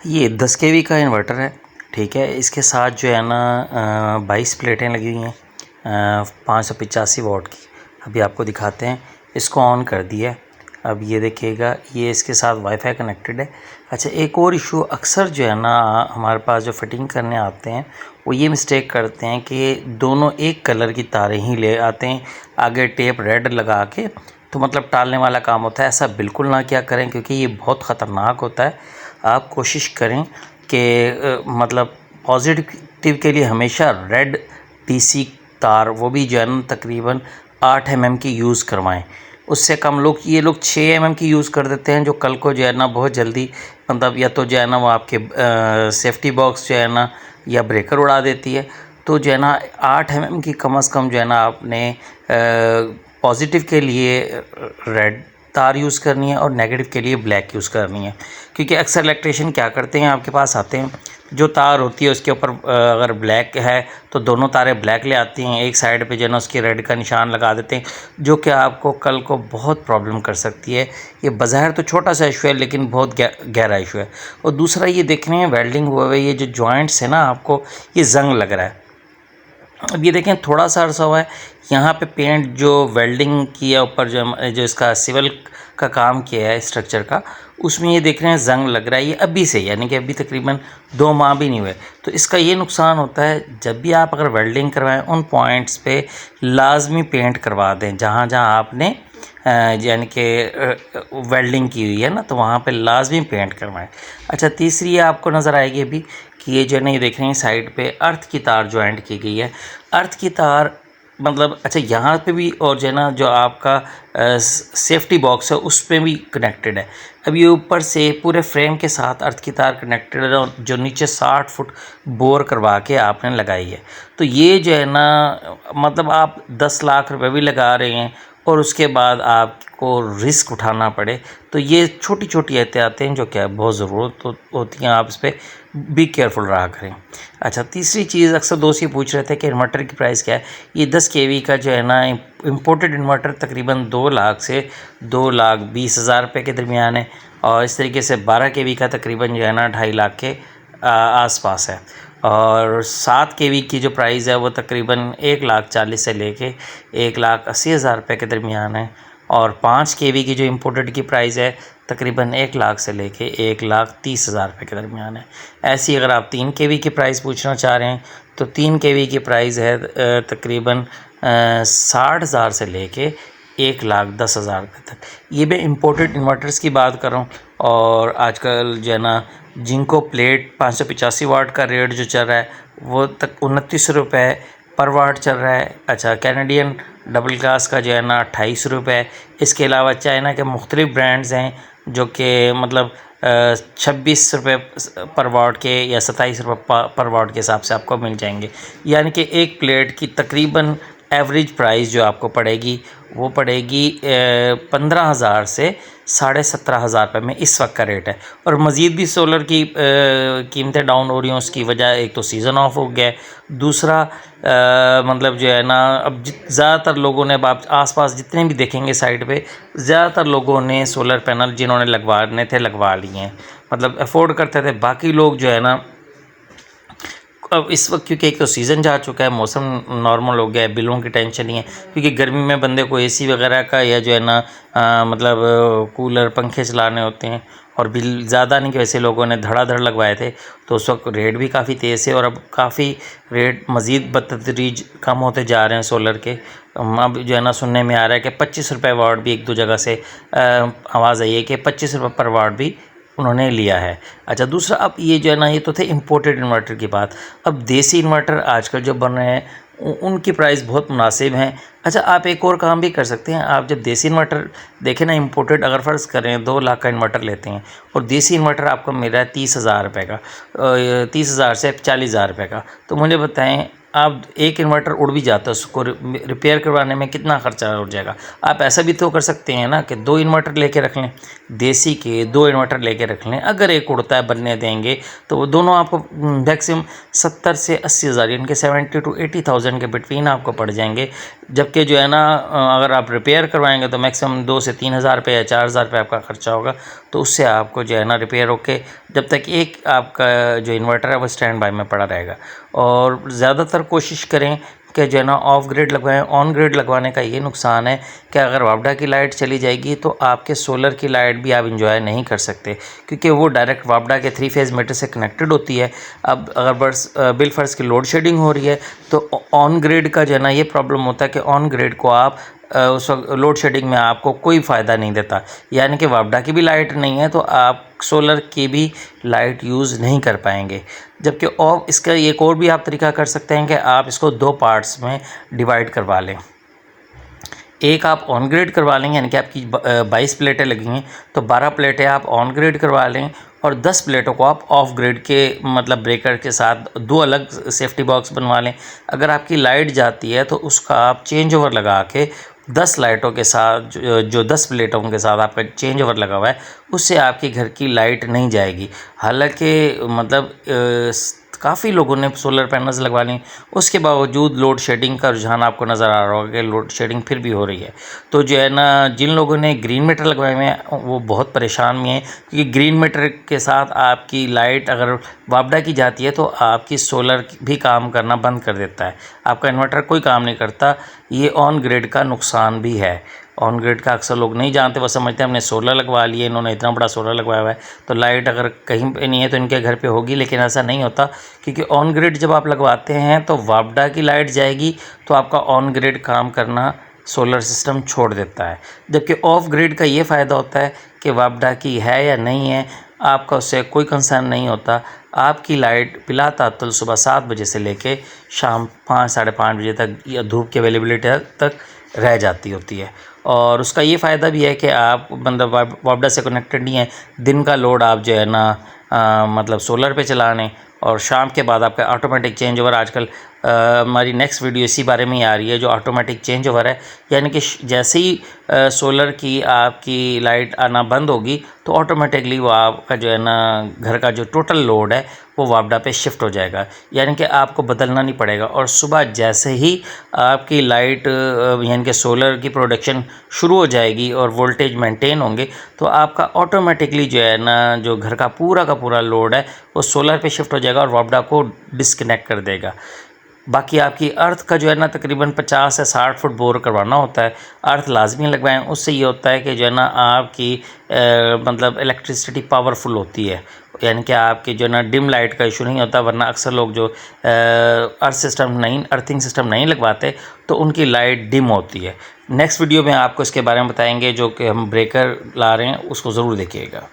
ये 10 केवी का इन्वर्टर है, ठीक है। इसके साथ जो है ना 22 प्लेटें लगी हुई हैं 585 वाट की। अभी आपको दिखाते हैं। इसको ऑन कर दिया। अब ये देखिएगा, ये इसके साथ वाईफाई कनेक्टेड है। अच्छा, एक और इशू अक्सर जो है ना हमारे पास जो फिटिंग करने आते हैं वो ये मिस्टेक करते हैं कि दोनों एक कलर की तारें ही ले आते हैं, आगे टेप रेड लगा के, तो मतलब टालने वाला काम होता है। ऐसा बिल्कुल ना क्या करें, क्योंकि ये बहुत ख़तरनाक होता है। आप कोशिश करें कि मतलब पॉजिटिव के लिए हमेशा रेड डीसी तार, वो भी जो है ना तकरीबन 8 mm की यूज़ करवाएं। उससे कम ये लोग 6 mm की यूज़ कर देते हैं, जो कल को जो है ना बहुत जल्दी मतलब या तो जो है ना वो आपके सेफ्टी बॉक्स जो है ना या ब्रेकर उड़ा देती है। तो जो है ना 8 mm की कम से कम जो है ना आपने पॉजिटिव के लिए रेड तार यूज़ करनी है और नेगेटिव के लिए ब्लैक यूज़ करनी है। क्योंकि अक्सर इलेक्ट्रिशियन क्या करते हैं, आपके पास आते हैं, जो तार होती है उसके ऊपर अगर ब्लैक है तो दोनों तारें ब्लैक ले आती हैं, एक साइड पे जो है ना उसकी रेड का निशान लगा देते हैं, जो कि आपको कल को बहुत प्रॉब्लम कर सकती है। ये बज़ाहिर तो छोटा सा इशू है, लेकिन बहुत गहरा इशू है। और दूसरा ये देख रहे हैं वेल्डिंग हुआ है, ये जो जॉइंट्स है ना आपको ये जंग लग रहा है। अब ये देखें, थोड़ा सा अरसा हुआ है, यहाँ पे पेंट जो वेल्डिंग किया ऊपर जो इसका सिविल का काम किया है स्ट्रक्चर का, उसमें ये देख रहे हैं जंग लग रहा है। ये अभी से, यानी कि अभी तकरीबन 2 माह भी नहीं हुए। तो इसका ये नुकसान होता है, जब भी आप अगर वेल्डिंग करवाएं उन पॉइंट्स पे लाजमी पेंट करवा दें जहाँ जहाँ आपने यानी कि वेल्डिंग की हुई है ना, तो वहाँ पे लाजमी पेंट करवाएं। अच्छा, तीसरी ये आपको नज़र आएगी अभी कि ये जो है ना, ये देख रहे हैं साइड पे अर्थ की तार ज्वाइंट की गई है। अर्थ की तार मतलब अच्छा यहाँ पे भी, और जो है ना जो आपका सेफ्टी बॉक्स है उस पर भी कनेक्टेड है। अब ये ऊपर से पूरे फ्रेम के साथ अर्थ की तार कनेक्टेड है, और जो नीचे 60 फुट बोर करवा के आपने लगाई है। तो ये जो है ना मतलब आप 10 लाख रुपए भी लगा रहे हैं और उसके बाद आपको रिस्क उठाना पड़े, तो ये छोटी छोटी एहतियातें जो क्या बहुत ज़रूरत होती हैं, आप इस पर बी केयरफुल रहा करें। अच्छा, तीसरी चीज़ अक्सर दोस्त ये पूछ रहे थे कि इन्वर्टर की प्राइस क्या है। ये 10 केवी का जो है ना इम्पोर्टेड इन्वर्टर तकरीबन 2 लाख से 2,20,000 रुपये के दरमियान है, और इस तरीके से 12 केवी का तकरीबन जो है ना 2.5 लाख के आसपास है। और 7 केवी की जो प्राइस है वो तकरीबन 1,40,000 से लेके 1,80,000 रुपये के दरमियान है। और 5 केवी की जो इम्पोर्टेड की प्राइस है तकरीबन 1 लाख से लेके 1,30,000 रुपये के दरमियान है। ऐसी अगर आप 3 केवी की प्राइस पूछना चाह रहे हैं तो 3 केवी की प्राइस है तकरीबन 60,000 से लेके 1,10,000 रुपये तक। ये मैं इम्पोर्टेड इन्वर्टर्स की बात कर रहा हूँ। और आजकल जो है ना जिनको प्लेट 585 वाट का रेट जो चल रहा है वो तक 29 रुपये पर वाट चल रहा है। अच्छा, कैनेडियन डबल क्लास का जो है ना 28 रुपये। इसके अलावा चाइना के मुख्तलिफ ब्रांड्स हैं जो कि मतलब 26 रुपये पर वाट के या 27 रुपये पर वाट के हिसाब से आपको मिल जाएंगे। यानी कि एक प्लेट की तकरीबन एवरेज प्राइस जो आपको पड़ेगी वो पड़ेगी 15,000 से 17,500 रुपये में इस वक्त का रेट है। और मज़ीद भी सोलर की कीमतें डाउन हो रही हैं। उसकी वजह एक तो सीज़न ऑफ हो गया है, दूसरा मतलब जो है ना अब ज़्यादातर लोगों ने, अब आप आसपास जितने भी देखेंगे साइड पे, ज़्यादातर लोगों ने सोलर पैनल जिन्होंने लगवाने थे लगवा लिए हैं, मतलब अफोर्ड करते थे। बाकी लोग जो है ना अब इस वक्त, क्योंकि एक तो सीज़न जा चुका है, मौसम नॉर्मल हो गया है, बिलों की टेंशन नहीं है। क्योंकि गर्मी में बंदे को एसी वगैरह का या जो है ना मतलब कूलर पंखे चलाने होते हैं, और बिल ज़्यादा नहीं कि वैसे लोगों ने धड़ाधड़ लगवाए थे, तो उस वक्त रेट भी काफ़ी तेज़ है। और अब काफ़ी रेट मज़ीद बतदरीज कम होते जा रहे हैं सोलर के। अब जो है ना सुनने में आ रहा है कि 25 रुपये वाट भी, 1-2 जगह से आवाज़ आई है कि 25 रुपये पर वाट भी उन्होंने लिया है। अच्छा, दूसरा अब ये जो है ना, ये तो थे इम्पोर्टेड इन्वर्टर की बात। अब देसी इन्वर्टर आजकल जो बन रहे हैं उनकी प्राइस बहुत मुनासिब हैं। अच्छा, आप एक और काम भी कर सकते हैं। आप जब देसी इन्वर्टर देखें ना, इम्पोर्टेड अगर फ़र्ज़ करें 2 लाख का इन्वर्टर लेते हैं और देसी इन्वर्टर आपको मिल रहा है 30,000 रुपये का, 30,000 से 40,000 रुपये का, तो मुझे बताएं आप एक इन्वर्टर उड़ भी जाता है, उसको रिपेयर करवाने में कितना खर्चा हो जाएगा। आप ऐसा भी तो कर सकते हैं ना कि 2 इन्वर्टर लेके रख लें, देसी के 2 इन्वर्टर लेके रख लें। अगर एक उड़ता है बनने देंगे तो वो दोनों आपको मैक्सिमम 70 से 80 हज़ार, यानी कि 70 to 80,000 के बिटवीन आपको पड़ जाएंगे। जबकि जो है ना अगर आप रिपेयर करवाएंगे तो मैक्सिमम 2 से 3 हज़ार रुपये या 4 हज़ार रुपये आपका खर्चा होगा। तो उससे आपको जो है ना रिपेयर होके जब तक एक आपका जो इन्वर्टर है वो स्टैंड बाय में पड़ा रहेगा। और ज़्यादातर कोशिश करें कि जो है ना ऑफ ग्रिड लगवाएं। ऑन ग्रिड लगवाने का ये नुकसान है कि अगर वापडा की लाइट चली जाएगी तो आपके सोलर की लाइट भी आप इंजॉय नहीं कर सकते, क्योंकि वो डायरेक्ट वापडा के 3 फेज़ मीटर से कनेक्टेड होती है। अब अगर बिल फर्ज की लोड शेडिंग हो रही है तो ऑन ग्रिड का जो है ना ये प्रॉब्लम होता है कि ऑन ग्रिड को आप उस वक्त लोड शेडिंग में आपको कोई फ़ायदा नहीं देता, यानी कि वापडा की भी लाइट नहीं है तो आप सोलर की भी लाइट यूज़ नहीं कर पाएंगे। जबकि और इसका एक और भी आप तरीका कर सकते हैं कि आप इसको 2 पार्ट्स में डिवाइड करवा लें। एक आप ऑन ग्रिड करवा लें, यानी कि आपकी 22 प्लेटें लगी हैं तो 12 प्लेटें आप ऑन ग्रिड करवा लें और 10 प्लेटों को आप ऑफ ग्रिड के मतलब ब्रेकर के साथ 2 अलग सेफ्टी बॉक्स बनवा लें। अगर आपकी लाइट जाती है तो उसका आप चेंज ओवर लगा के 10 लाइटों के साथ जो 10 प्लेटों के साथ आपका चेंज ओवर लगा हुआ है उससे आपके घर की लाइट नहीं जाएगी। हालांकि मतलब काफ़ी लोगों ने सोलर पैनल्स लगवा ली, उसके बावजूद लोड शेडिंग का रुझान आपको नज़र आ रहा होगा कि लोड शेडिंग फिर भी हो रही है। तो जो है ना जिन लोगों ने ग्रीन मीटर लगवाए हुए हैं वो बहुत परेशान भी हैं, क्योंकि ग्रीन मीटर के साथ आपकी लाइट अगर वापडा की जाती है तो आपकी सोलर भी काम करना बंद कर देता है, आपका इन्वर्टर कोई काम नहीं करता। ये ऑन ग्रिड का नुकसान भी है। ऑन ग्रिड का अक्सर लोग नहीं जानते, वो समझते हैं हमने सोलर लगवा लिए, इन्होंने इतना बड़ा सोलर लगवाया हुआ है तो लाइट अगर कहीं पे नहीं है तो इनके घर पे होगी, लेकिन ऐसा नहीं होता। क्योंकि ऑन ग्रिड जब आप लगवाते हैं तो वापडा की लाइट जाएगी तो आपका ऑन ग्रिड काम करना सोलर सिस्टम छोड़ देता है। जबकि ऑफ ग्रिड का ये फ़ायदा होता है कि वापडा की है या नहीं है आपका उससे कोई कंसर्न नहीं होता। आपकी लाइट बिला तात्तुल सुबह 7 बजे से लेके शाम 5 साढ़े 5 बजे तक या धूप की अवेलेबिलिटी तक रह जाती होती है। और उसका ये फ़ायदा भी है कि आप मतलब वापडा से कनेक्टेड नहीं है, दिन का लोड आप जो है ना मतलब सोलर पे चला लें और शाम के बाद आपका ऑटोमेटिक चेंज ओवर। आजकल हमारी नेक्स्ट वीडियो इसी बारे में ही आ रही है जो ऑटोमेटिक चेंज ओवर है, यानी कि जैसे ही सोलर की आपकी लाइट आना बंद होगी तो ऑटोमेटिकली वो आपका जो है ना घर का जो टोटल लोड है वो वापडा पे शिफ्ट हो जाएगा, यानी कि आपको बदलना नहीं पड़ेगा। और सुबह जैसे ही आपकी लाइट यानी कि सोलर की प्रोडक्शन शुरू हो जाएगी और वोल्टेज मेंटेन होंगे तो आपका ऑटोमेटिकली जो है ना जो घर का पूरा लोड है वो सोलर पे शिफ्ट हो जाएगा और वापडा को डिस्कनेक्ट कर देगा। बाकी आपकी अर्थ का जो है ना तकरीबन 50 से 60 फुट बोर करवाना होता है। अर्थ लाजमी लगवाएं, उससे ये होता है कि जो है ना आपकी मतलब इलेक्ट्रिसिटी पावरफुल होती है, यानी कि आपकी जो है ना डिम लाइट का इशू नहीं होता। वरना अक्सर लोग जो अर्थिंग सिस्टम नहीं लगवाते तो उनकी लाइट डिम होती है। नेक्स्ट वीडियो में आपको इसके बारे में बताएंगे, जो कि हम ब्रेकर ला रहे हैं उसको ज़रूर देखिएगा।